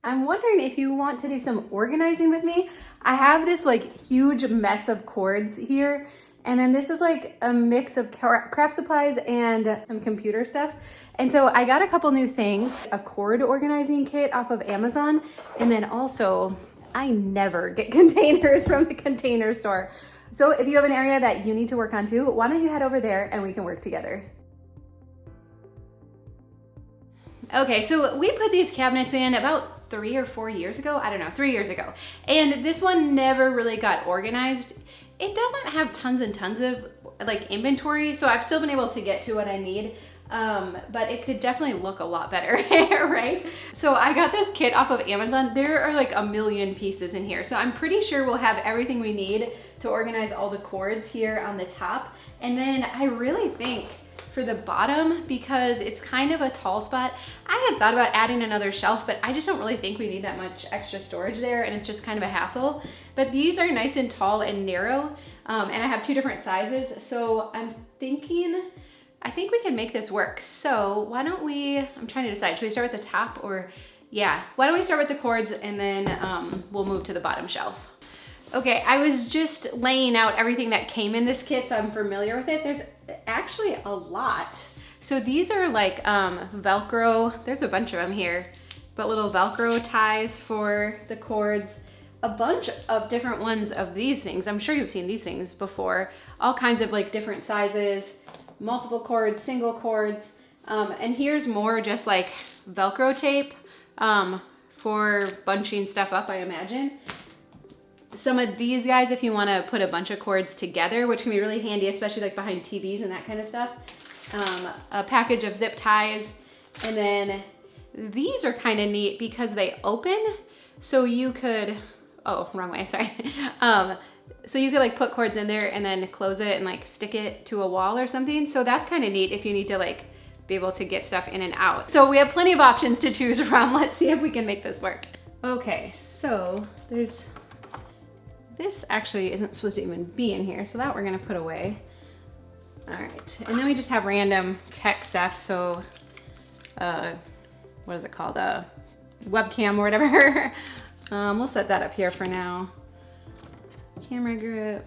I'm wondering if you want to do some organizing with me. I have this like huge mess of cords here, and then this is like a mix of craft supplies and some computer stuff. And so I got a couple new things, a cord organizing kit off of Amazon, and then also I never get containers from the container store. So if you have an area that you need to work on too, why don't you head over there and we can work together. Okay, so we put these cabinets in about 3 or 4 years ago. I don't know, 3 years ago. And this one never really got organized. It doesn't have tons and tons of like inventory, so I've still been able to get to what I need. But it could definitely look a lot better, right? So I got this kit off of Amazon. There are like a million pieces in here. So I'm pretty sure we'll have everything we need to organize all the cords here on the top. And then I really think for the bottom, because it's kind of a tall spot, I had thought about adding another shelf, but I just don't really think we need that much extra storage there, and it's just kind of a hassle. But these are nice and tall and narrow, and I have 2 different sizes, so I think we can make this work. So why don't we, I'm trying to decide, should we start with the top or, yeah, why don't we start with the cords and then we'll move to the bottom shelf. Okay, I was just laying out everything that came in this kit, so I'm familiar with it. There's actually a lot. So these are like Velcro, there's a bunch of them here, but little Velcro ties for the cords, a bunch of different ones of these things. I'm sure you've seen these things before, all kinds of like different sizes, multiple cords, single cords, and here's more just like Velcro tape for bunching stuff up, I imagine. Some of these guys, if you want to put a bunch of cords together, which can be really handy, especially like behind TVs and that kind of stuff. A package of zip ties. And then these are kind of neat because they open, so you could, oh, wrong way, sorry. So you could like put cords in there and then close it and like stick it to a wall or something. So that's kind of neat if you need to like be able to get stuff in and out. So we have plenty of options to choose from. Let's see if we can make this work. Okay, so this actually isn't supposed to even be in here, so that we're gonna put away. All right, and then we just have random tech stuff. So, what is it called? Webcam or whatever. We'll set that up here for now. Camera grip.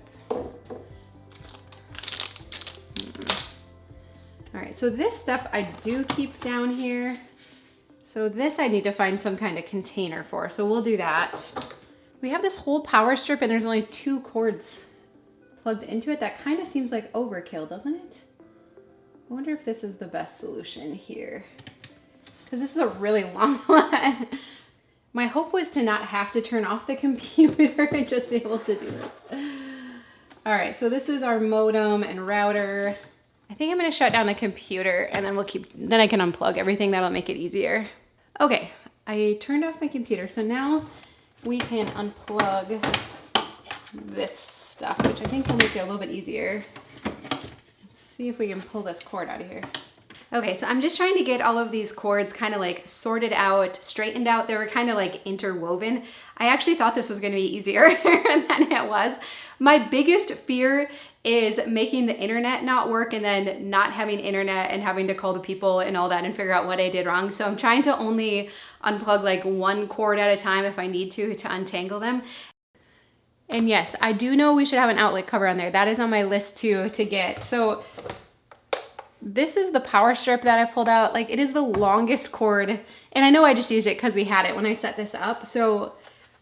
All right, so this stuff I do keep down here. So this I need to find some kind of container for, so we'll do that. We have this whole power strip and there's only 2 cords plugged into it. That kind of seems like overkill, doesn't it? I wonder if this is the best solution here, because this is a really long one. My hope was to not have to turn off the computer and just be able to do this. All right, so this is our modem and router. I think I'm gonna shut down the computer and then then I can unplug everything. That'll make it easier. Okay, I turned off my computer, so now we can unplug this stuff, which I think will make it a little bit easier. Let's see if we can pull this cord out of here. Okay, so I'm just trying to get all of these cords kind of like sorted out, straightened out. They were kind of like interwoven. I actually thought this was gonna be easier than it was. My biggest fear is making the internet not work and then not having internet and having to call the people and all that and figure out what I did wrong. So I'm trying to only unplug like 1 cord at a time if I need to untangle them. And yes, I do know we should have an outlet cover on there. That is on my list too to get. So this is the power strip that I pulled out. Like, it is the longest cord, and I know I just used it because we had it when I set this up. So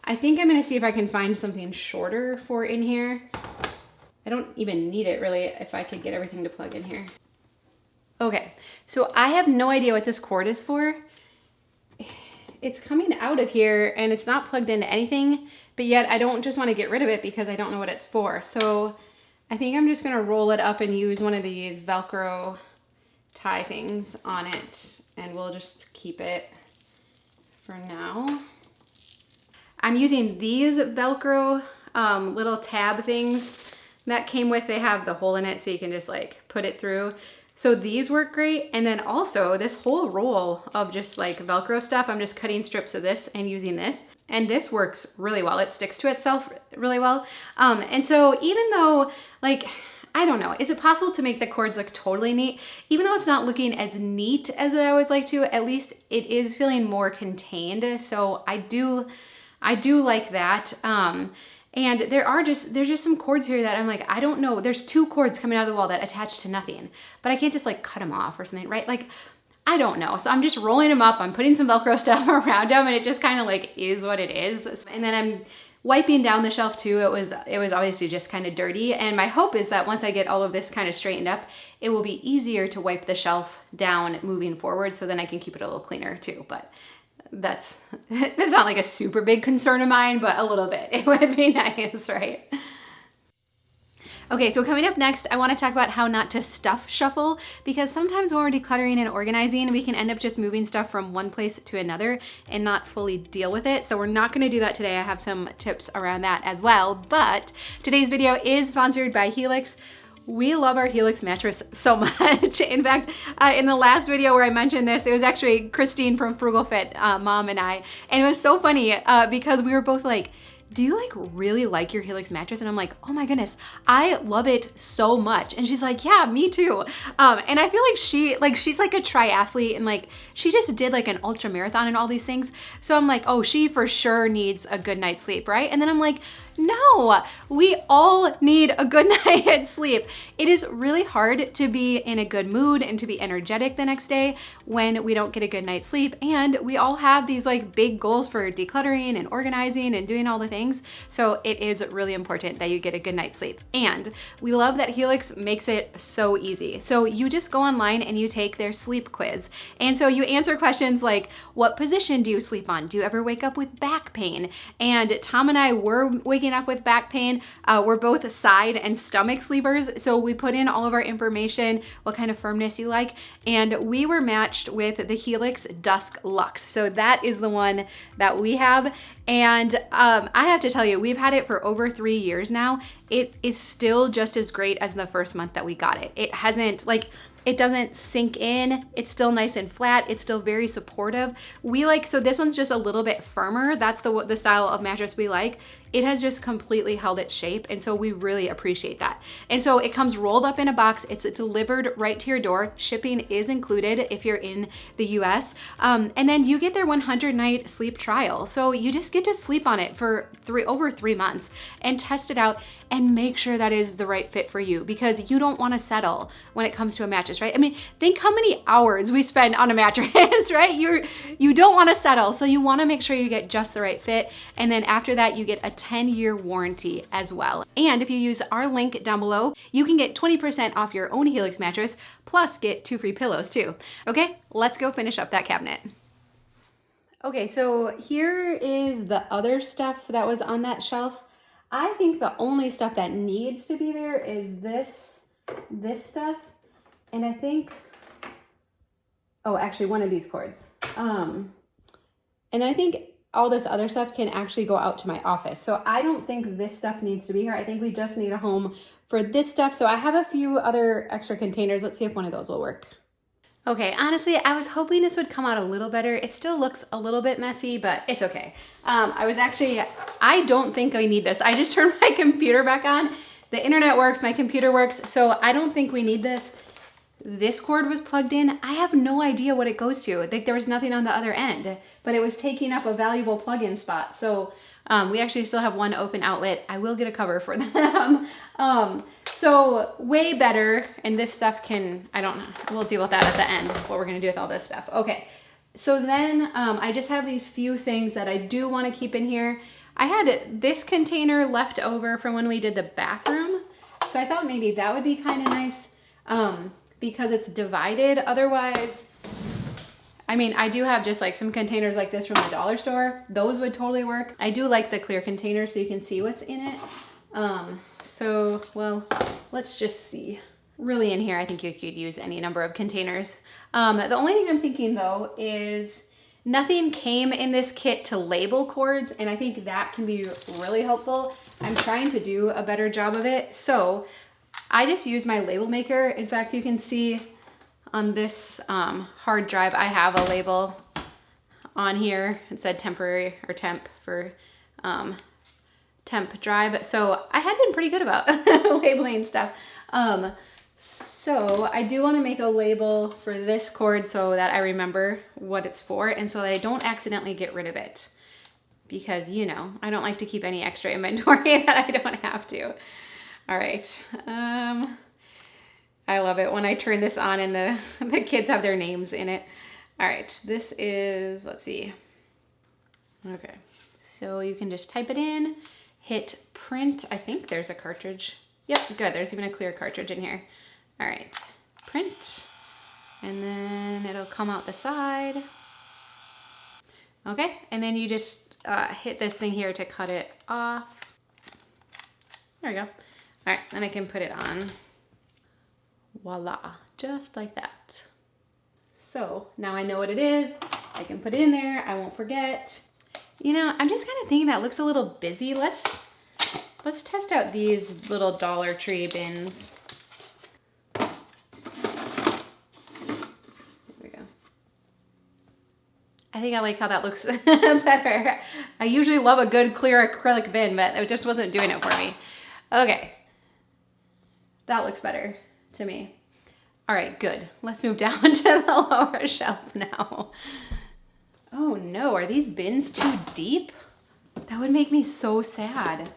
I think I'm gonna see if I can find something shorter for in here. I don't even need it really if I could get everything to plug in here. Okay, so I have no idea what this cord is for. It's coming out of here and it's not plugged into anything, but yet I don't just want to get rid of it because I don't know what it's for. So I think I'm just gonna roll it up and use one of these Velcro tie things on it, and we'll just keep it for now. I'm using these Velcro little tab things that came with. They have the hole in it so you can just like put it through. So these work great. And then also this whole roll of just like Velcro stuff, I'm just cutting strips of this and using this. And this works really well. It sticks to itself really well. And so even though like, I don't know. Is it possible to make the cords look totally neat? Even though it's not looking as neat as I always like to, at least it is feeling more contained. So I do like that. And there's just some cords here that I'm like, I don't know. There's 2 cords coming out of the wall that attach to nothing, but I can't just like cut them off or something, right? Like, I don't know. So I'm just rolling them up. I'm putting some Velcro stuff around them, and it just kind of like is what it is. And then I'm wiping down the shelf too. It was obviously just kind of dirty. And my hope is that once I get all of this kind of straightened up, it will be easier to wipe the shelf down moving forward, so then I can keep it a little cleaner too. But that's not like a super big concern of mine, but a little bit. It would be nice, right? Okay, so coming up next, I want to talk about how not to stuff shuffle, because sometimes when we're decluttering and organizing, we can end up just moving stuff from one place to another and not fully deal with it. So we're not going to do that today. I have some tips around that as well. But today's video is sponsored by Helix. We love our Helix mattress so much. In fact, in the last video where I mentioned this, it was actually Christine from Frugal Fit, mom and I, and it was so funny because we were both like, do you like really like your Helix mattress? And I'm like, oh my goodness, I love it so much. And she's like, yeah, me too. And I feel like she's like a triathlete, and like she just did like an ultra marathon and all these things. So I'm like, oh, she for sure needs a good night's sleep, right? And then I'm like, no, we all need a good night's sleep. It is really hard to be in a good mood and to be energetic the next day when we don't get a good night's sleep. And we all have these like big goals for decluttering and organizing and doing all the things. So it is really important that you get a good night's sleep. And we love that Helix makes it so easy. So you just go online and you take their sleep quiz. And so you answer questions like, what position do you sleep on? Do you ever wake up with back pain? And Tom and I were waking up with back pain. We're both side and stomach sleepers. So we put in all of our information, what kind of firmness you like, and we were matched with the Helix Dusk Luxe. So that is the one that we have. And I have to tell you, we've had it for over 3 years now. It is still just as great as the first month that we got it. It hasn't it doesn't sink in. It's still nice and flat. It's still very supportive. So this one's just a little bit firmer. That's the style of mattress we like. It has just completely held its shape, and so we really appreciate that. And so it comes rolled up in a box. It's delivered right to your door. Shipping is included if you're in the US. And then you get their 100-night sleep trial. So you just get to sleep on it for over 3 months and test it out and make sure that is the right fit for you, because you don't want to settle when it comes to a mattress, right? I mean, think how many hours we spend on a mattress, right? You don't want to settle. So you want to make sure you get just the right fit. And then after that, you get a 10-year warranty as well. And if you use our link down below, you can get 20% off your own Helix mattress, plus get 2 free pillows too. Okay, let's go finish up that cabinet. Okay, so here is the other stuff that was on that shelf. I think the only stuff that needs to be there is this stuff. And I think, oh, actually one of these cords. And I think all this other stuff can actually go out to my office. So I don't think this stuff needs to be here. I think we just need a home for this stuff. So I have a few other extra containers. Let's see if one of those will work. Okay, honestly, I was hoping this would come out a little better. It still looks a little bit messy, but it's okay. I don't think I need this. I just turned my computer back on. The internet works, my computer works, so I don't think we need this. This cord was plugged in. I have no idea what it goes to. Like, there was nothing on the other end, but it was taking up a valuable plug-in spot. So we actually still have one open outlet. I will get a cover for them. So way better. And this stuff we'll deal with that at the end, what we're gonna do with all this stuff. Okay, so then I just have these few things that I do wanna keep in here. I had this container left over from when we did the bathroom. So I thought maybe that would be kind of nice because it's divided. Otherwise, I mean, I do have just like some containers like this from the dollar store. Those would totally work. I do like the clear container so you can see what's in it. Well, let's just see. Really in here, I think you could use any number of containers. The only thing I'm thinking though is nothing came in this kit to label cords, and I think that can be really helpful. I'm trying to do a better job of it. So I just use my label maker. In fact, you can see on this hard drive, I have a label on here. It said temporary or temp for temp drive. So I had been pretty good about labeling stuff. So I do want to make a label for this cord so that I remember what it's for and so that I don't accidentally get rid of it. Because, you know, I don't like to keep any extra inventory that I don't have to. All right. I love it when I turn this on and the kids have their names in it. All right, this is, let's see. Okay, so you can just type it in, hit print. I think there's a cartridge. Yep, good, there's even a clear cartridge in here. All right, print, and then it'll come out the side. Okay, and then you just hit this thing here to cut it off. There we go. All right, then I can put it on. Voila, just like that. So now I know what it is. I can put it in there. I won't forget. You know, I'm just kind of thinking that looks a little busy. Let's test out these little Dollar Tree bins. There we go. I think I like how that looks better. I usually love a good clear acrylic bin, but it just wasn't doing it for me. Okay, that looks better to me. All right, good. Let's move down to the lower shelf now. Oh no, are these bins too deep? That would make me so sad.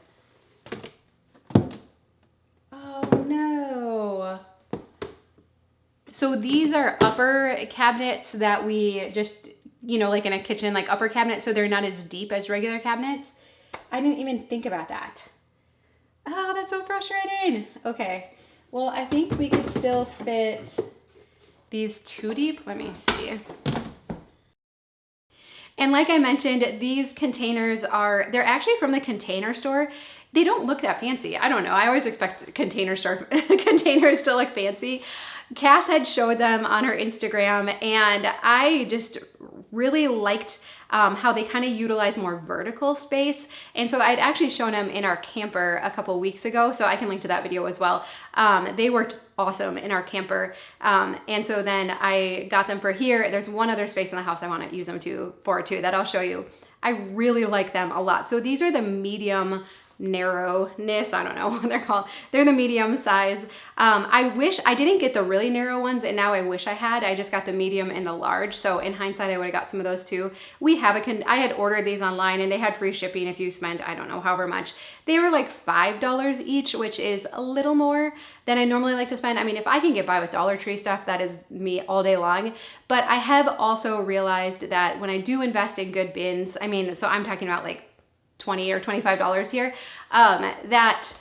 Oh no. So these are upper cabinets that we just, you know, like in a kitchen, like upper cabinet, so they're not as deep as regular cabinets. I didn't even think about that. Oh, that's so frustrating. Okay. Well, I think we could still fit these too deep. Let me see. And like I mentioned, these containers they're actually from the Container Store. They don't look that fancy. I don't know. I always expect Container Store containers to look fancy. Cass had showed them on her Instagram, and I just really liked how they kind of utilize more vertical space. And so I'd actually shown them in our camper a couple weeks ago, so I can link to that video as well. They worked awesome in our camper. And so then I got them for here. There's one other space in the house I want to use them for too that I'll show you. I really like them a lot. So these are the medium narrowness, I don't know what they're called. They're the medium size. I wish I didn't get the really narrow ones, and now I wish I had. I just got the medium and the large. So in hindsight, I would have got some of those too. I had ordered these online and they had free shipping if you spend, I don't know, however much. They were like $5 each, which is a little more than I normally like to spend. I mean, if I can get by with Dollar Tree stuff, that is me all day long. But I have also realized that when I do invest in good bins, I mean, so I'm talking about like $20 or $25 here, that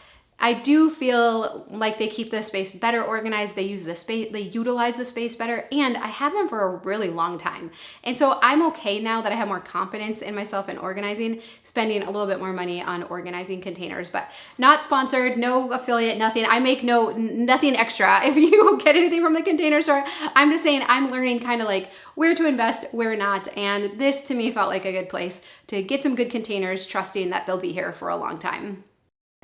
I do feel like they keep the space better organized. They utilize the space better, and I have them for a really long time. And so I'm okay now that I have more confidence in myself in organizing, spending a little bit more money on organizing containers, but not sponsored, no affiliate, nothing. I make nothing extra if you get anything from the Container Store. I'm just saying I'm learning kind of like where to invest, where not. And this to me felt like a good place to get some good containers, trusting that they'll be here for a long time.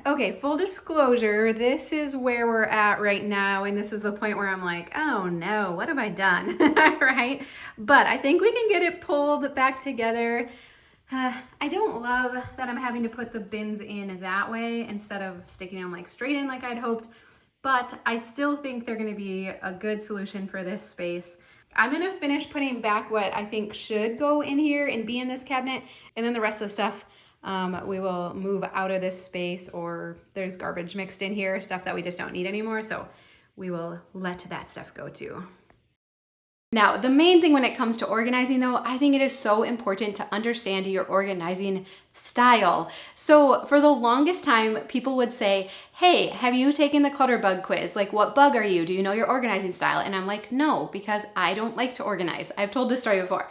Okay, full disclosure, this is where we're at right now, and this is the point where I'm like, oh no, what have I done, right? But I think we can get it pulled back together. I don't love that I'm having to put the bins in that way instead of sticking them like straight in like I'd hoped, but I still think they're gonna be a good solution for this space. I'm gonna finish putting back what I think should go in here and be in this cabinet, and then the rest of the stuff we will move out of this space, or there's garbage mixed in here, stuff that we just don't need anymore. So we will let that stuff go too. Now, the main thing when it comes to organizing though, I think it is so important to understand your organizing style. So for the longest time, people would say, hey, have you taken the clutter bug quiz? Like, what bug are you? Do you know your organizing style? And I'm like, no, because I don't like to organize. I've told this story before.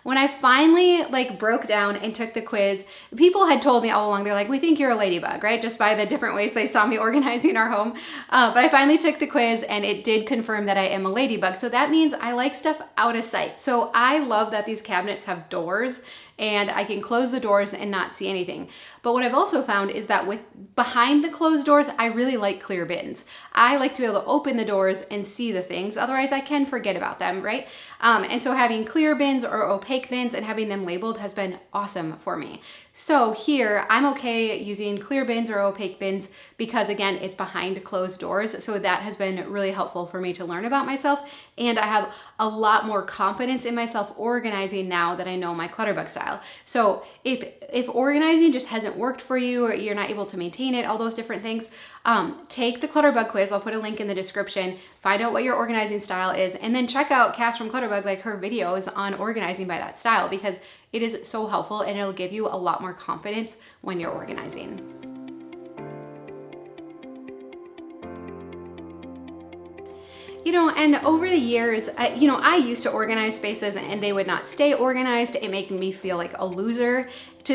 When I finally like broke down and took the quiz, people had told me all along, they're like, we think you're a ladybug, right? Just by the different ways they saw me organizing our home. But I finally took the quiz and it did confirm that I am a ladybug. So that means I like stuff out of sight. So I love that these cabinets have doors and I can close the doors and not see anything. But what I've also found is that behind the closed doors, I really like clear bins. I like to be able to open the doors and see the things. Otherwise, I can forget about them, right? And so having clear bins or opaque bins and having them labeled has been awesome for me. So here, I'm okay using clear bins or opaque bins because, again, it's behind closed doors. So that has been really helpful for me to learn about myself. And I have a lot more confidence in myself organizing now that I know my Clutterbug style. So if organizing just hasn't worked for you, or you're not able to maintain it, all those different things, take the Clutterbug quiz. I'll put a link in the description. Find out what your organizing style is, and then check out Cass from Clutterbug, like her videos on organizing by that style, because it is so helpful and it'll give you a lot more confidence when you're organizing. You know, and over the years, I used to organize spaces and they would not stay organized. It made me feel like a loser.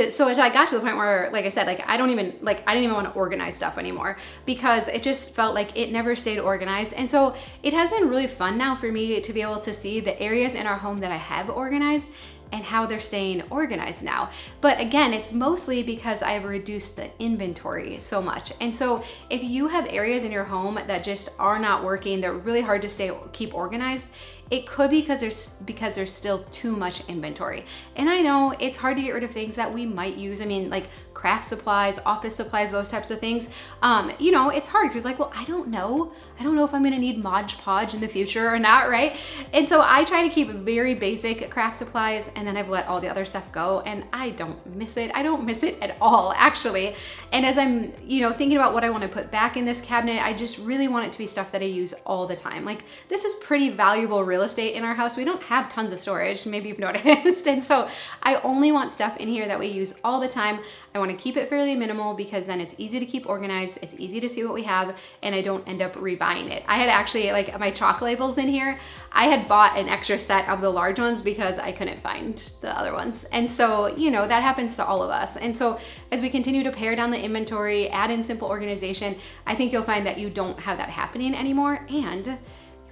So I got to the point where, like I said, I didn't even want to organize stuff anymore because it just felt like it never stayed organized. And so it has been really fun now for me to be able to see the areas in our home that I have organized and how they're staying organized now. But again, it's mostly because I've reduced the inventory so much. And so if you have areas in your home that just are not working, they're really hard to keep organized, it could be because there's still too much inventory. And I know it's hard to get rid of things that we might use. I mean, like craft supplies, office supplies, those types of things. It's hard because well, I don't know if I'm gonna need Mod Podge in the future or not, right? And so I try to keep very basic craft supplies, and then I've let all the other stuff go, and I don't miss it. I don't miss it at all, actually. And as I'm, thinking about what I want to put back in this cabinet, I just really want it to be stuff that I use all the time. Like, this is pretty valuable real estate in our house. We don't have tons of storage, maybe you've noticed. And so I only want stuff in here that we use all the time. I want to keep it fairly minimal because then it's easy to keep organized, it's easy to see what we have, and I don't end up rebuying it. I had actually, like my chalk labels in here, I had bought an extra set of the large ones because I couldn't find the other ones. And so, that happens to all of us. And so as we continue to pare down the inventory, add in simple organization, I think you'll find that you don't have that happening anymore, and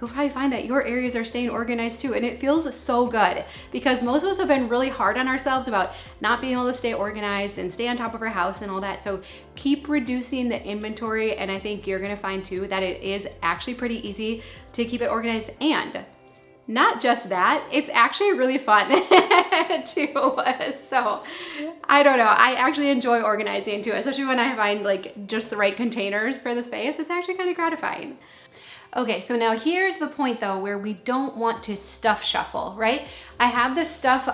you'll probably find that your areas are staying organized too. And it feels so good because most of us have been really hard on ourselves about not being able to stay organized and stay on top of our house and all that. So keep reducing the inventory. And I think you're gonna find too that it is actually pretty easy to keep it organized. And not just that, it's actually really fun too. So I don't know, I actually enjoy organizing too, especially when I find like just the right containers for the space. It's actually kind of gratifying. Okay, so now here's the point though, where we don't want to stuff shuffle, right? I have this stuff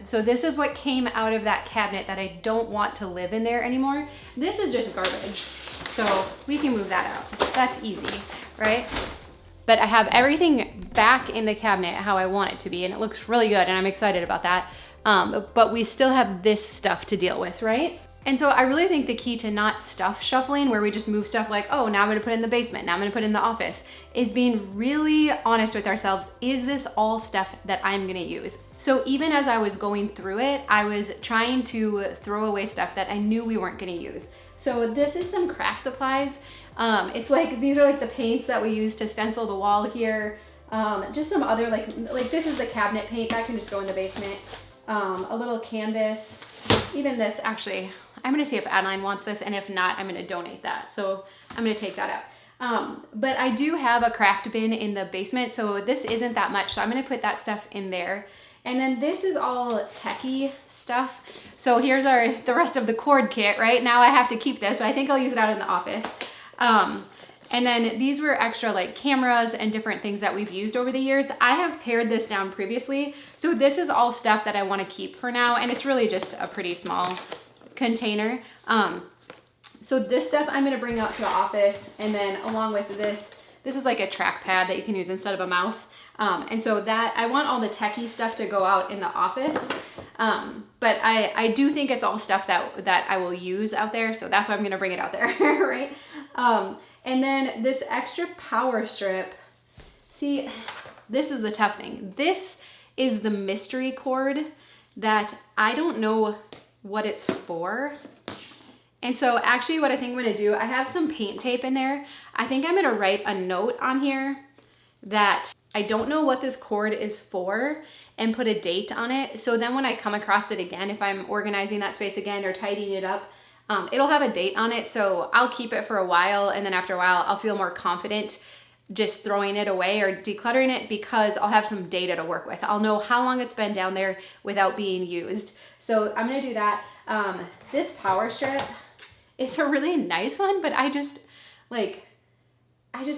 so this is what came out of that cabinet that I don't want to live in there anymore. This is just garbage. So we can move that out. That's easy, right? But I have everything back in the cabinet how I want it to be, and it looks really good, and I'm excited about that. But we still have this stuff to deal with, right? And so I really think the key to not stuff shuffling, where we just move stuff like, oh, now I'm gonna put it in the basement, now I'm gonna put it in the office, is being really honest with ourselves. Is this all stuff that I'm gonna use? So even as I was going through it, I was trying to throw away stuff that I knew we weren't gonna use. So this is some craft supplies. It's like, these are like the paints that we use to stencil the wall here. Just some other, like this is the cabinet paint, that can just go in the basement. A little canvas, even this, actually, I'm gonna see if Adeline wants this, and if not, I'm gonna donate that. So I'm gonna take that out. But I do have a craft bin in the basement, so this isn't that much, so I'm gonna put that stuff in there. And then this is all techie stuff. So here's the rest of the cord kit, right? Now I have to keep this, but I think I'll use it out in the office. And then these were extra like cameras and different things that we've used over the years. I have pared this down previously. So this is all stuff that I want to keep for now. And it's really just a pretty small container. So this stuff I'm going to bring out to the office. And then along with this is like a trackpad that you can use instead of a mouse. And so that I want all the techie stuff to go out in the office. But I do think it's all stuff that I will use out there. So that's why I'm going to bring it out there, right? And then this extra power strip, see, this is the tough thing. This is the mystery cord that I don't know what it's for. And so actually what I think I'm gonna do, I have some paint tape in there. I think I'm gonna write a note on here that I don't know what this cord is for and put a date on it. So then when I come across it again, if I'm organizing that space again or tidying it up, it'll have a date on it. So I'll keep it for a while, and then after a while, I'll feel more confident just throwing it away or decluttering it because I'll have some data to work with. I'll know how long it's been down there without being used. So I'm gonna do that. This power strip, it's a really nice one, but I just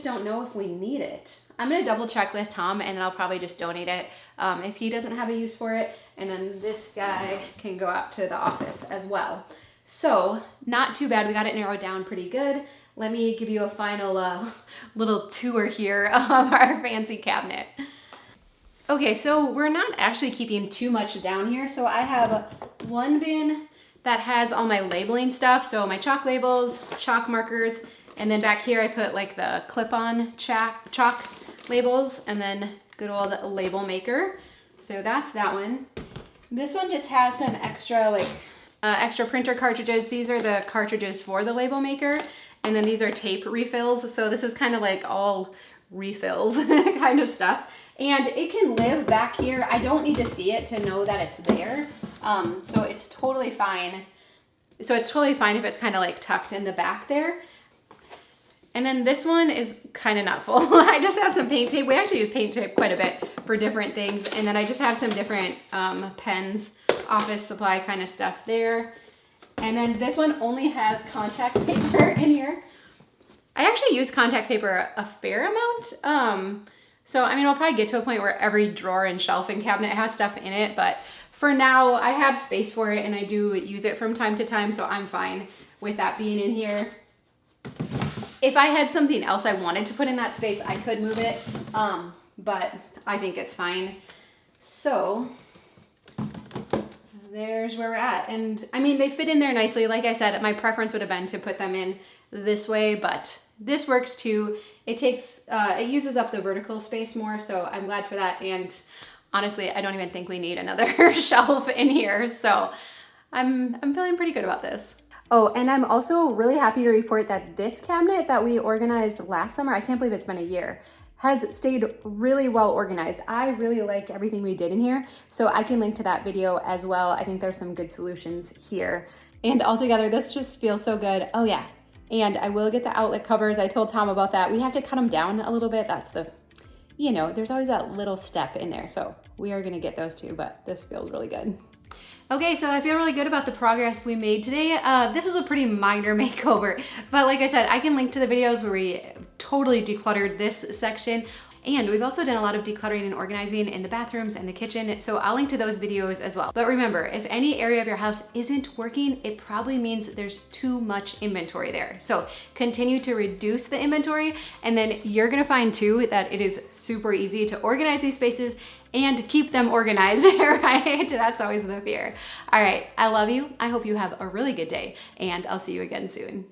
don't know if we need it. I'm gonna double check with Tom, and then I'll probably just donate it if he doesn't have a use for it. And then this guy can go out to the office as well. So not too bad, we got it narrowed down pretty good. Let me give you a final little tour here of our fancy cabinet. Okay, so we're not actually keeping too much down here. So I have one bin that has all my labeling stuff. So my chalk labels, chalk markers, and then back here I put like the clip-on chalk labels, and then good old label maker. So that's that one. This one just has some extra extra printer cartridges. These are the cartridges for the label maker. And then these are tape refills. So this is kind of like all refills kind of stuff. And it can live back here. I don't need to see it to know that it's there. So it's totally fine. So it's totally fine if it's kind of like tucked in the back there. And then this one is kind of not full. I just have some paint tape. We actually use paint tape quite a bit for different things. And then I just have some different pens, office supply kind of stuff there. And then this one only has contact paper in here. I actually use contact paper a fair amount. So, I mean, I'll probably get to a point where every drawer and shelf and cabinet has stuff in it, but for now I have space for it and I do use it from time to time, so I'm fine with that being in here. If I had something else I wanted to put in that space, I could move it, but I think it's fine. So there's where we're at. And I mean, they fit in there nicely. Like I said, my preference would have been to put them in this way, but this works too. It uses up the vertical space more, so I'm glad for that. And honestly, I don't even think we need another shelf in here. So I'm feeling pretty good about this. Oh, and I'm also really happy to report that this cabinet that we organized last summer, I can't believe it's been a year, has stayed really well organized. I really like everything we did in here, so I can link to that video as well. I think there's some good solutions here. And altogether, this just feels so good. Oh yeah, and I will get the outlet covers. I told Tom about that. We have to cut them down a little bit. That's there's always that little step in there. So we are gonna get those too, but this feels really good. Okay, so I feel really good about the progress we made today. This was a pretty minor makeover, but like I said, I can link to the videos where we totally decluttered this section. And we've also done a lot of decluttering and organizing in the bathrooms and the kitchen, so I'll link to those videos as well. But remember, if any area of your house isn't working, it probably means there's too much inventory there. So continue to reduce the inventory, and then you're gonna find too that it is super easy to organize these spaces and keep them organized, right? That's always the fear. All right, I love you. I hope you have a really good day, and I'll see you again soon.